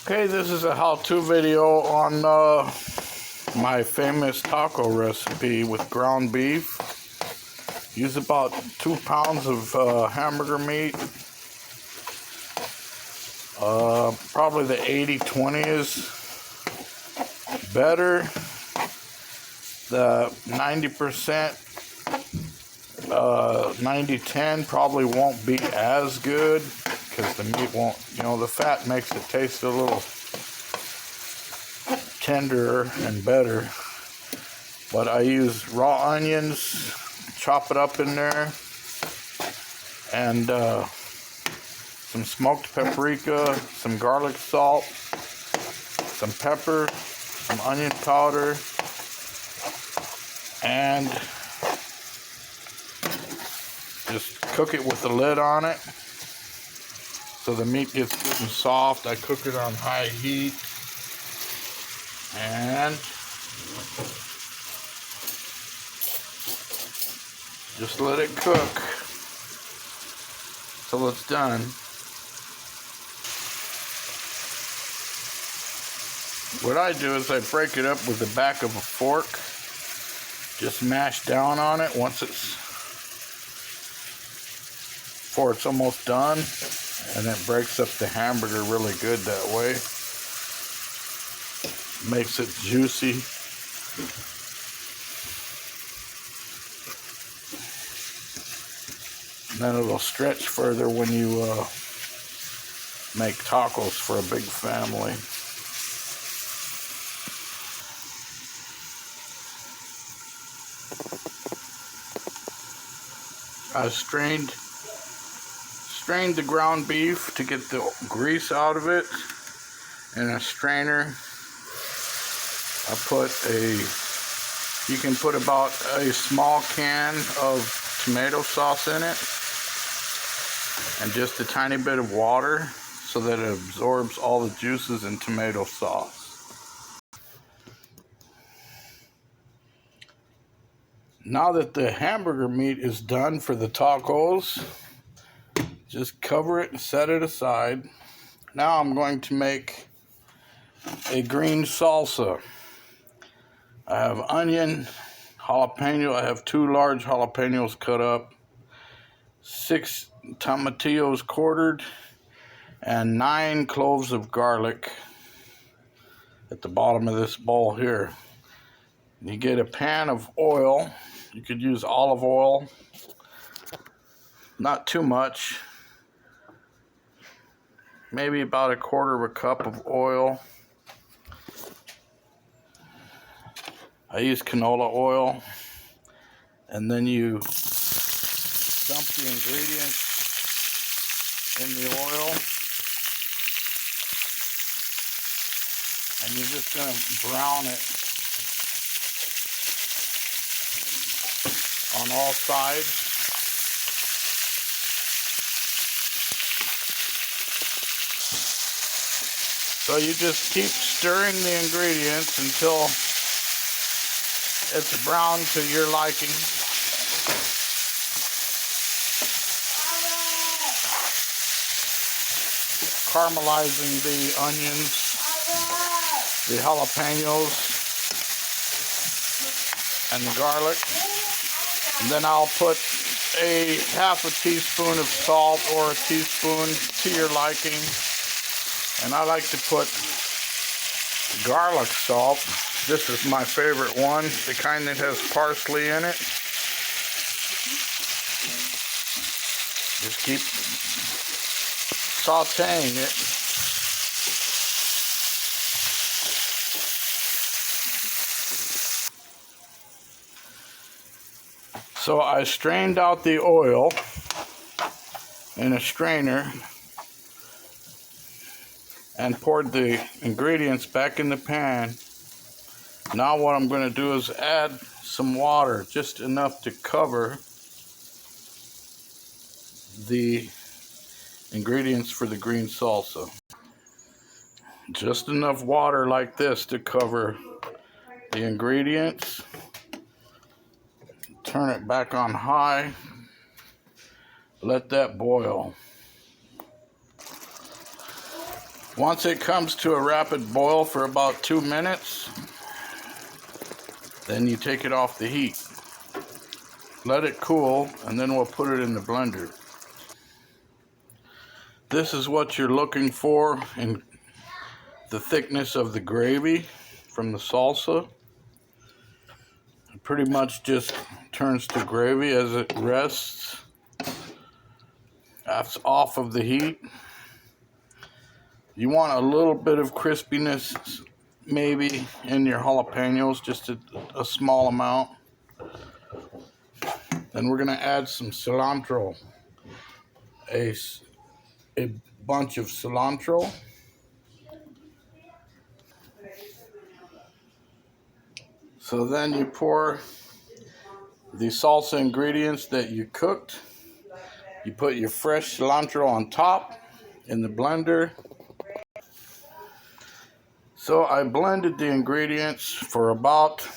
Okay, this is a how-to video on my famous taco recipe with ground beef. Use about 2 pounds of hamburger meat. Probably the 80-20 is better. The 90%, 90-10 probably won't be as good because the meat won't, the fat makes it taste a little tenderer and better. But I use raw onions, chop it up in there, and some smoked paprika, some garlic salt, some pepper, some onion powder, and just cook it with the lid on it so the meat gets good and soft. I cook it on high heat and just let it cook till it's done. What I do is I break it up with the back of a fork, just mash down on it before it's almost done, and it breaks up the hamburger really good that way. Makes it juicy. And then it'll stretch further when you make tacos for a big family. I strained the ground beef to get the grease out of it. In a strainer, you can put about a small can of tomato sauce in it and just a tiny bit of water so that it absorbs all the juices in tomato sauce. Now that the hamburger meat is done for the tacos, just cover it and set it aside. Now I'm going to make a green salsa. I have onion, jalapeno. I have 2 large jalapenos cut up, 6 tomatillos quartered, and 9 cloves of garlic at the bottom of this bowl here. You get a pan of oil. You could use olive oil, not too much, maybe about 1/4 cup of oil. I use canola oil, and then you dump the ingredients in the oil, and you're just going to brown it on all sides. So you just keep stirring the ingredients until it's brown to your liking. Caramelizing the onions, the jalapenos, and the garlic. And then I'll put a 1/2 teaspoon of salt or a teaspoon to your liking. And I like to put garlic salt. This is my favorite one, the kind that has parsley in it. Just keep sauteing it. So I strained out the oil in a strainer and poured the ingredients back in the pan. Now what I'm going to do is add some water, just enough to cover the ingredients for the green salsa. Just enough water like this to cover the ingredients. Turn it back on high. Let that boil. Once it comes to a rapid boil for about 2 minutes, then you take it off the heat. Let it cool, and then we'll put it in the blender. This is what you're looking for in the thickness of the gravy from the salsa. It pretty much just turns to gravy as it rests. That's off of the heat. You want a little bit of crispiness maybe in your jalapenos, just a small amount. Then we're going to add some cilantro, a bunch of cilantro. So then you pour the salsa ingredients that you cooked. You put your fresh cilantro on top in the blender. So I blended the ingredients for about,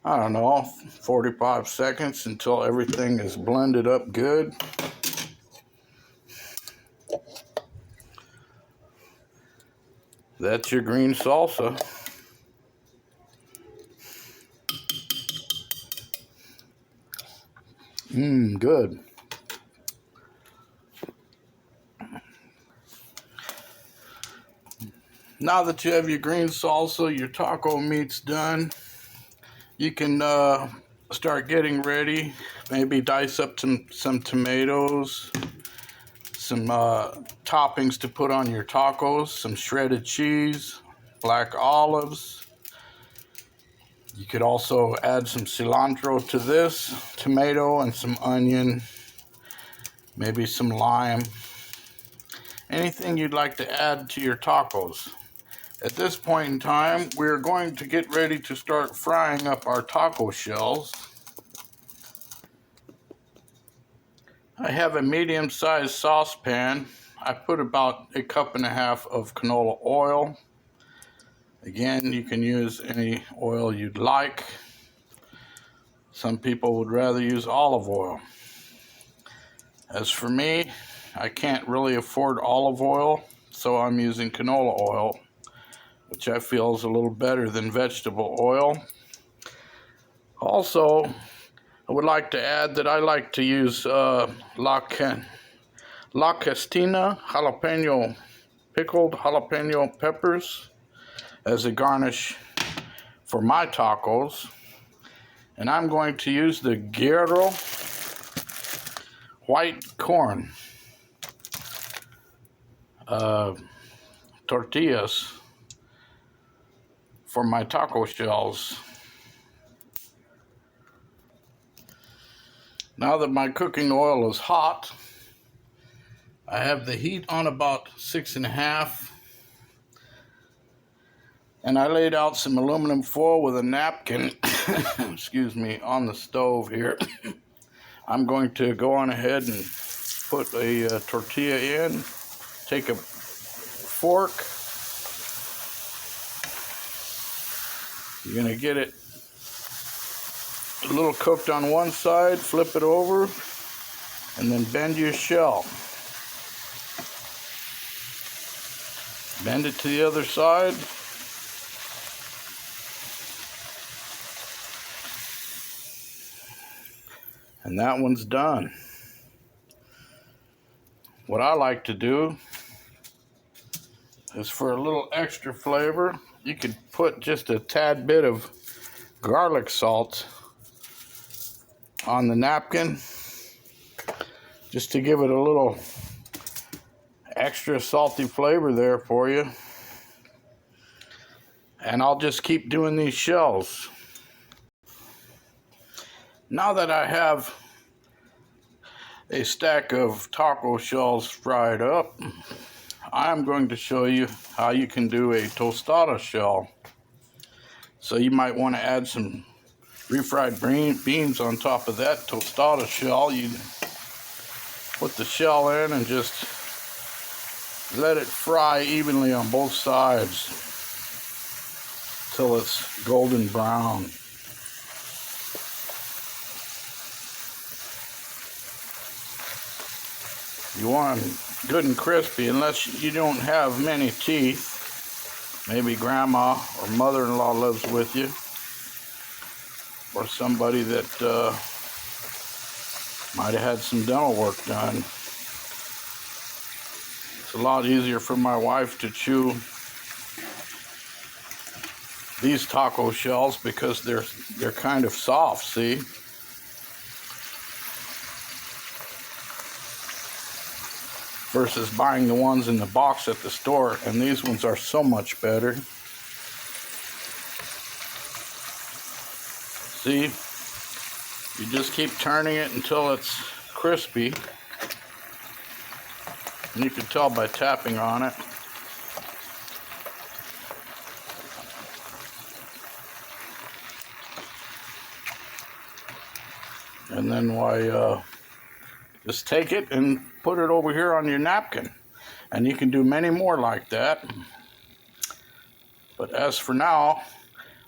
I don't know, 45 seconds until everything is blended up good. That's your green salsa. Good. Now that you have your green salsa, your taco meat's done, you can start getting ready. Maybe dice up some tomatoes, some toppings to put on your tacos, some shredded cheese, black olives. You could also add some cilantro to this, tomato and some onion, maybe some lime. Anything you'd like to add to your tacos. At this point in time, we're going to get ready to start frying up our taco shells. I have a medium-sized saucepan. I put about 1.5 cups of canola oil. Again, you can use any oil you'd like. Some people would rather use olive oil. As for me, I can't really afford olive oil, so I'm using canola oil, which I feel is a little better than vegetable oil. Also, I would like to add that I like to use La Castina jalapeno, pickled jalapeno peppers as a garnish for my tacos. And I'm going to use the Guerrero white corn tortillas for my taco shells. Now that my cooking oil is hot, I have the heat on about 6.5, and I laid out some aluminum foil with a napkin, excuse me, on the stove here. I'm going to go on ahead and put a tortilla in, take a fork. You're going to get it a little cooked on one side, flip it over, and then bend your shell. Bend it to the other side. And that one's done. What I like to do is, for a little extra flavor, you could put just a tad bit of garlic salt on the napkin, just to give it a little extra salty flavor there for you. And I'll just keep doing these shells. Now that I have a stack of taco shells fried up, I'm going to show you how you can do a tostada shell. So you might want to add some refried beans on top of that tostada shell. You put the shell in and just let it fry evenly on both sides till it's golden brown. You want good and crispy, unless you don't have many teeth. Maybe grandma or mother-in-law lives with you, or somebody that might have had some dental work done. It's a lot easier for my wife to chew these taco shells because they're kind of soft, see? Versus buying the ones in the box at the store, and these ones are so much better. See? You just keep turning it until it's crispy. And you can tell by tapping on it. And then just take it and put it over here on your napkin. And you can do many more like that. But as for now,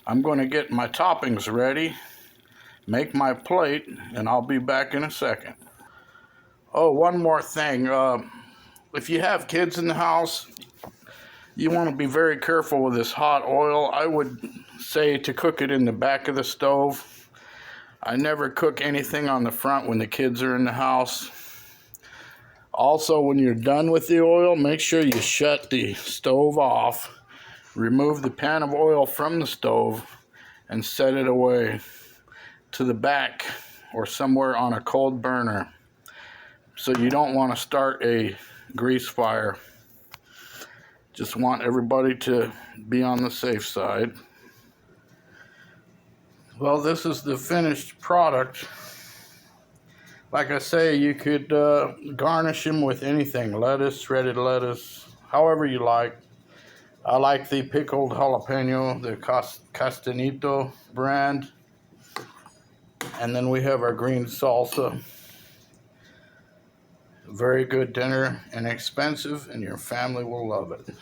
I'm going to get my toppings ready, make my plate, and I'll be back in a second. Oh, one more thing. If you have kids in the house, you want to be very careful with this hot oil. I would say to cook it in the back of the stove. I never cook anything on the front when the kids are in the house. Also, when you're done with the oil, make sure you shut the stove off. Remove the pan of oil from the stove and set it away to the back or somewhere on a cold burner. So you don't want to start a grease fire. Just want everybody to be on the safe side. Well, this is the finished product. Like I say, you could garnish them with anything, lettuce, shredded lettuce, however you like. I like the pickled jalapeno, the Castanito brand. And then we have our green salsa. Very good dinner, inexpensive, and your family will love it.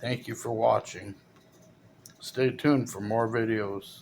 Thank you for watching. Stay tuned for more videos.